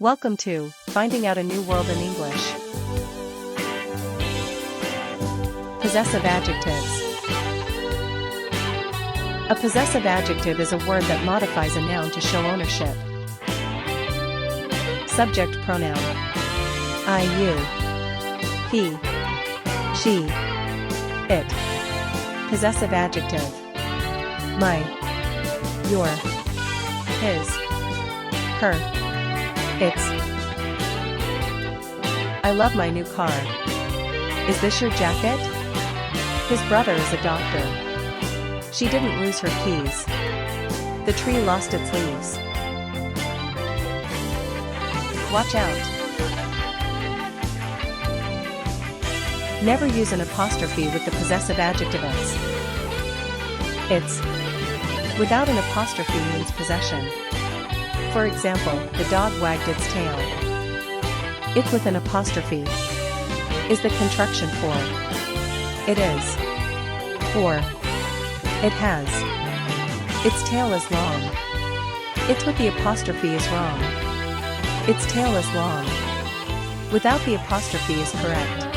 Welcome to Finding Out a New World in English. Possessive adjectives. A possessive adjective is a word that modifies a noun to show ownership. Subject pronoun. I, you. He, she, it. Possessive adjective. My, your, his, her, its. I love my new car. Is this your jacket? His brother is a doctor. She didn't lose her keys. The tree lost its leaves. Watch out. Never use an apostrophe with the possessive adjective its. Its. Without an apostrophe means possession. For example, the dog wagged its tail. It with an apostrophe is the contraction for it is, or it has. Its tail is long. It with the apostrophe is wrong. Its tail is long. Without the apostrophe is correct.